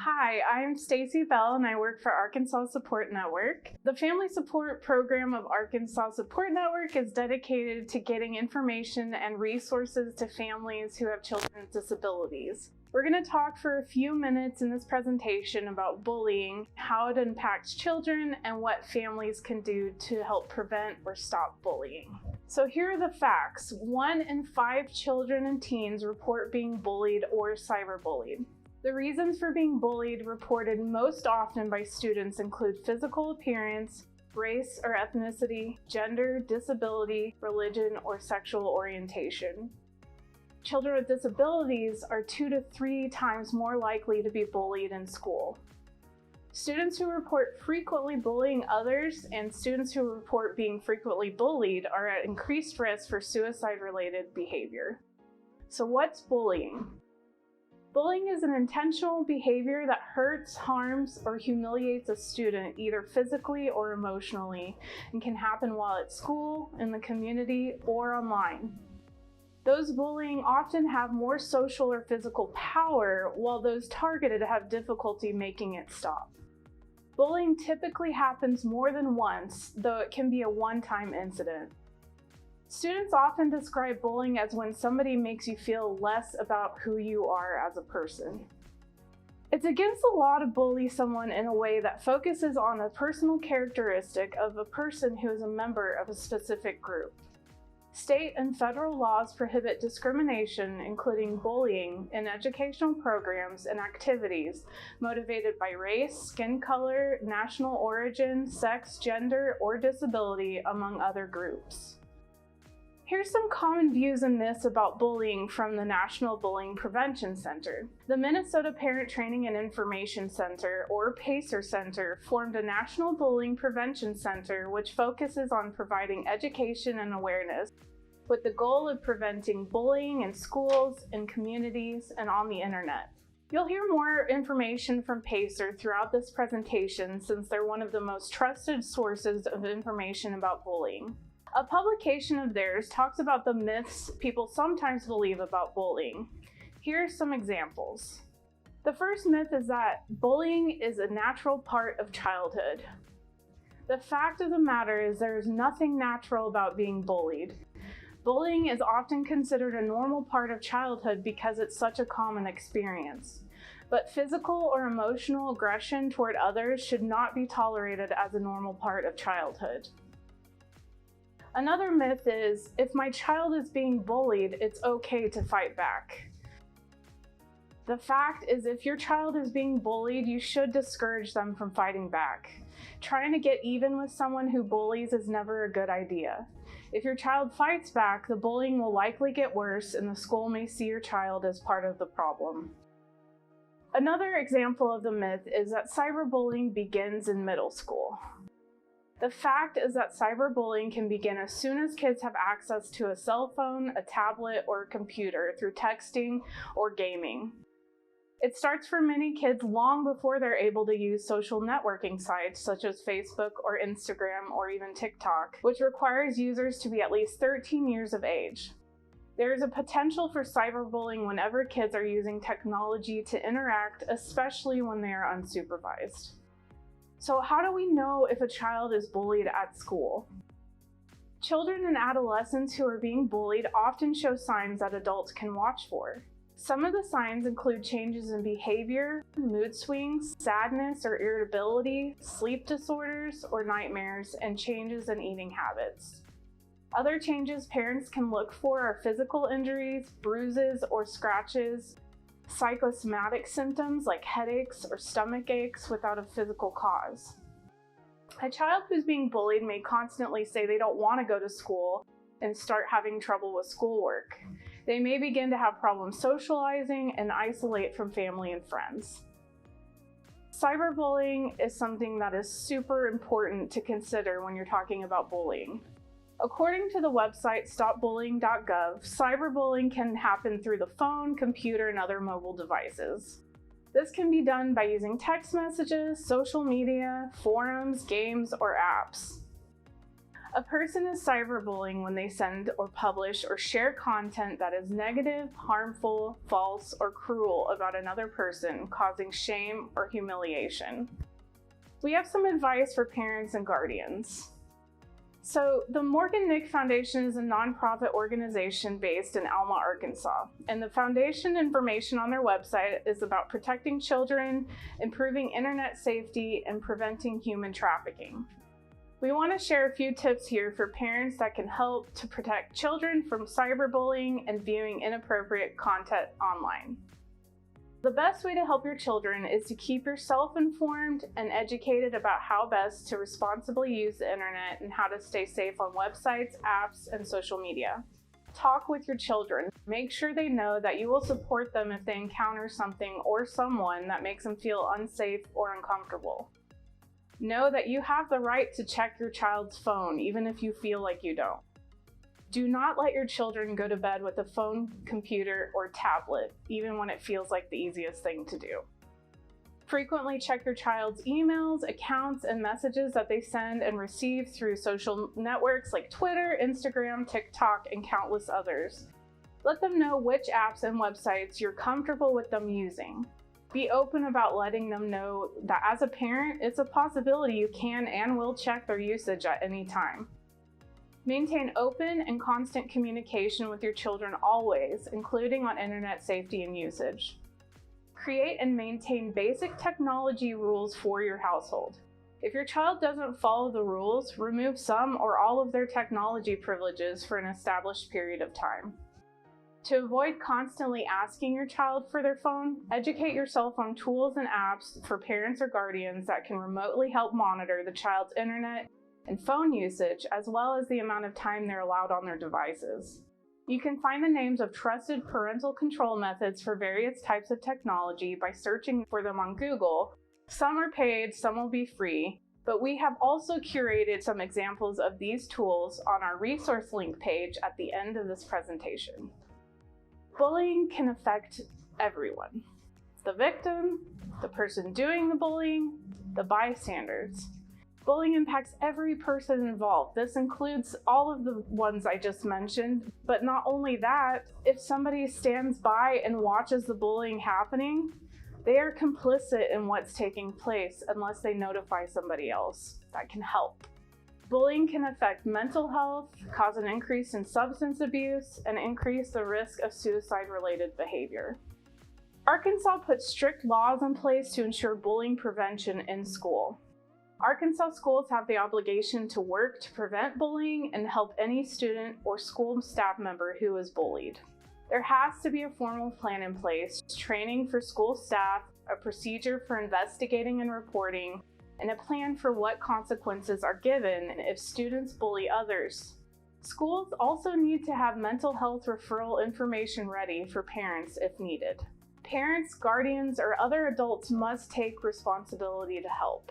Hi, I'm Stacy Bell and I work for Arkansas Support Network. The Family Support Program of Arkansas Support Network is dedicated to getting information and resources to families who have children with disabilities. We're going to talk for a few minutes in this presentation about bullying, how it impacts children, and what families can do to help prevent or stop bullying. So here are the facts. 1 in 5 children and teens report being bullied or cyberbullied. The reasons for being bullied reported most often by students include physical appearance, race or ethnicity, gender, disability, religion, or sexual orientation. Children with disabilities are 2 to 3 times more likely to be bullied in school. Students who report frequently bullying others and students who report being frequently bullied are at increased risk for suicide-related behavior. So what's bullying? Bullying is an intentional behavior that hurts, harms, or humiliates a student either physically or emotionally and can happen while at school, in the community, or online. Those bullying often have more social or physical power, while those targeted have difficulty making it stop. Bullying typically happens more than once, though it can be a one-time incident. Students often describe bullying as when somebody makes you feel less about who you are as a person. It's against the law to bully someone in a way that focuses on a personal characteristic of a person who is a member of a specific group. State and federal laws prohibit discrimination, including bullying, in educational programs and activities motivated by race, skin color, national origin, sex, gender, or disability, among other groups. Here's some common views and myths about bullying from the National Bullying Prevention Center. The Minnesota Parent Training and Information Center, or PACER Center, formed a National Bullying Prevention Center which focuses on providing education and awareness with the goal of preventing bullying in schools, in communities, and on the internet. You'll hear more information from PACER throughout this presentation since they're one of the most trusted sources of information about bullying. A publication of theirs talks about the myths people sometimes believe about bullying. Here are some examples. The first myth is that bullying is a natural part of childhood. The fact of the matter is there is nothing natural about being bullied. Bullying is often considered a normal part of childhood because it's such a common experience. But physical or emotional aggression toward others should not be tolerated as a normal part of childhood. Another myth is, if my child is being bullied, it's okay to fight back. The fact is, if your child is being bullied, you should discourage them from fighting back. Trying to get even with someone who bullies is never a good idea. If your child fights back, the bullying will likely get worse and the school may see your child as part of the problem. Another example of the myth is that cyberbullying begins in middle school. The fact is that cyberbullying can begin as soon as kids have access to a cell phone, a tablet, or a computer through texting or gaming. It starts for many kids long before they're able to use social networking sites such as Facebook or Instagram or even TikTok, which requires users to be at least 13 years of age. There is a potential for cyberbullying whenever kids are using technology to interact, especially when they are unsupervised. So how do we know if a child is bullied at school? Children and adolescents who are being bullied often show signs that adults can watch for. Some of the signs include changes in behavior, mood swings, sadness or irritability, sleep disorders or nightmares, and changes in eating habits. Other changes parents can look for are physical injuries, bruises or scratches, psychosomatic symptoms like headaches or stomach aches without a physical cause. A child who's being bullied may constantly say they don't want to go to school and start having trouble with schoolwork. They may begin to have problems socializing and isolate from family and friends. Cyberbullying is something that is super important to consider when you're talking about bullying. According to the website stopbullying.gov, cyberbullying can happen through the phone, computer, and other mobile devices. This can be done by using text messages, social media, forums, games, or apps. A person is cyberbullying when they send or publish or share content that is negative, harmful, false, or cruel about another person, causing shame or humiliation. We have some advice for parents and guardians. So the Morgan Nick Foundation is a nonprofit organization based in Alma, Arkansas, and the foundation information on their website is about protecting children, improving internet safety, and preventing human trafficking. We want to share a few tips here for parents that can help to protect children from cyberbullying and viewing inappropriate content online. The best way to help your children is to keep yourself informed and educated about how best to responsibly use the internet and how to stay safe on websites, apps, and social media. Talk with your children. Make sure they know that you will support them if they encounter something or someone that makes them feel unsafe or uncomfortable. Know that you have the right to check your child's phone, even if you feel like you don't. Do not let your children go to bed with a phone, computer, or tablet, even when it feels like the easiest thing to do. Frequently check your child's emails, accounts, and messages that they send and receive through social networks like Twitter, Instagram, TikTok, and countless others. Let them know which apps and websites you're comfortable with them using. Be open about letting them know that as a parent, it's a possibility you can and will check their usage at any time. Maintain open and constant communication with your children always, including on internet safety and usage. Create and maintain basic technology rules for your household. If your child doesn't follow the rules, remove some or all of their technology privileges for an established period of time. To avoid constantly asking your child for their phone, educate yourself on tools and apps for parents or guardians that can remotely help monitor the child's internet and phone usage, as well as the amount of time they're allowed on their devices. You can find the names of trusted parental control methods for various types of technology by searching for them on Google. Some are paid, some will be free, but we have also curated some examples of these tools on our resource link page at the end of this presentation. Bullying can affect everyone: the victim, the person doing the bullying, the bystanders. Bullying impacts every person involved. This includes all of the ones I just mentioned, but not only that, if somebody stands by and watches the bullying happening, they are complicit in what's taking place unless they notify somebody else that can help. Bullying can affect mental health, cause an increase in substance abuse, and increase the risk of suicide-related behavior. Arkansas puts strict laws in place to ensure bullying prevention in school. Arkansas schools have the obligation to work to prevent bullying and help any student or school staff member who is bullied. There has to be a formal plan in place, training for school staff, a procedure for investigating and reporting, and a plan for what consequences are given if students bully others. Schools also need to have mental health referral information ready for parents if needed. Parents, guardians, or other adults must take responsibility to help.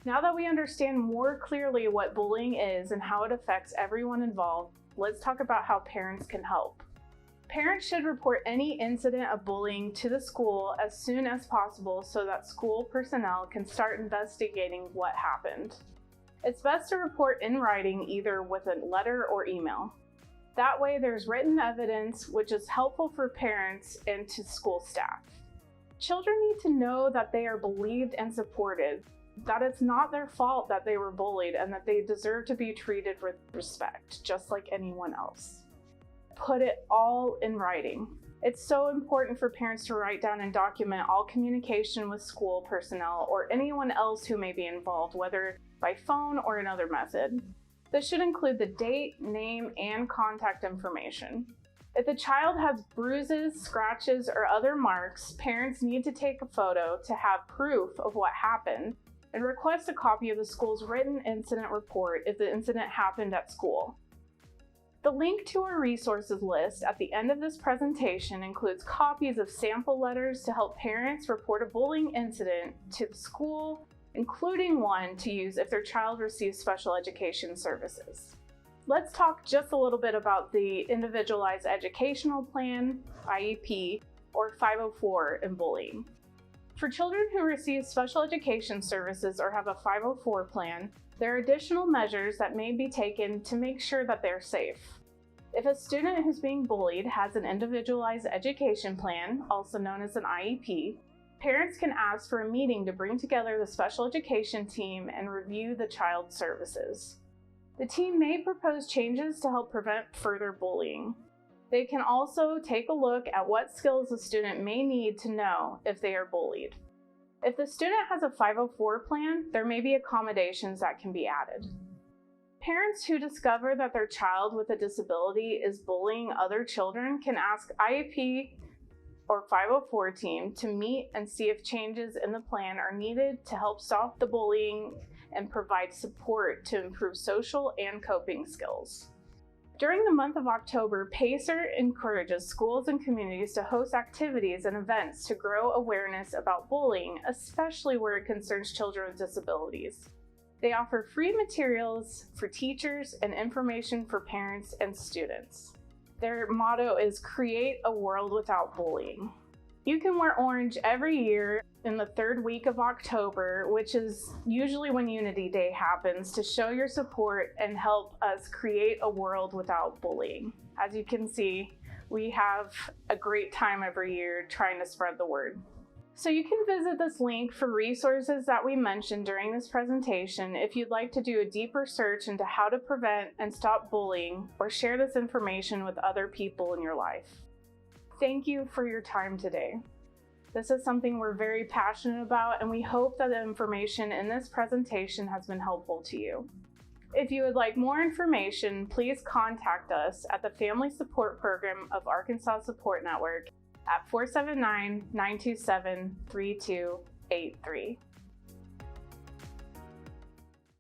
Now that we understand more clearly what bullying is and how it affects everyone involved, let's talk about how parents can help. Parents should report any incident of bullying to the school as soon as possible so that school personnel can start investigating what happened. It's best to report in writing, either with a letter or email. That way there's written evidence, which is helpful for parents and to school staff. Children need to know that they are believed and supported, that it's not their fault that they were bullied, and that they deserve to be treated with respect, just like anyone else. Put it all in writing. It's so important for parents to write down and document all communication with school personnel or anyone else who may be involved, whether by phone or another method. This should include the date, name, and contact information. If the child has bruises, scratches, or other marks, parents need to take a photo to have proof of what happened and request a copy of the school's written incident report if the incident happened at school. The link to our resources list at the end of this presentation includes copies of sample letters to help parents report a bullying incident to the school, including one to use if their child receives special education services. Let's talk just a little bit about the Individualized Educational Plan, IEP, or 504 in bullying. For children who receive special education services or have a 504 plan, There are additional measures that may be taken to make sure that they're safe. If a student who's being bullied has an individualized education plan, also known as an IEP, parents can ask for a meeting to bring together the special education team and review the child's services. The team may propose changes to help prevent further bullying. They can also take a look at what skills the student may need to know if they are bullied. If the student has a 504 plan, there may be accommodations that can be added. Parents who discover that their child with a disability is bullying other children can ask IEP or 504 team to meet and see if changes in the plan are needed to help stop the bullying and provide support to improve social and coping skills. During the month of October, PACER encourages schools and communities to host activities and events to grow awareness about bullying, especially where it concerns children with disabilities. They offer free materials for teachers and information for parents and students. Their motto is "Create a world without bullying." You can wear orange every year in the third week of October, which is usually when Unity Day happens, to show your support and help us create a world without bullying. As you can see, we have a great time every year trying to spread the word. So you can visit this link for resources that we mentioned during this presentation if you'd like to do a deeper search into how to prevent and stop bullying or share this information with other people in your life. Thank you for your time today. This is something we're very passionate about, and we hope that the information in this presentation has been helpful to you. If you would like more information, please contact us at the Family Support Program of Arkansas Support Network at 479-927-3283.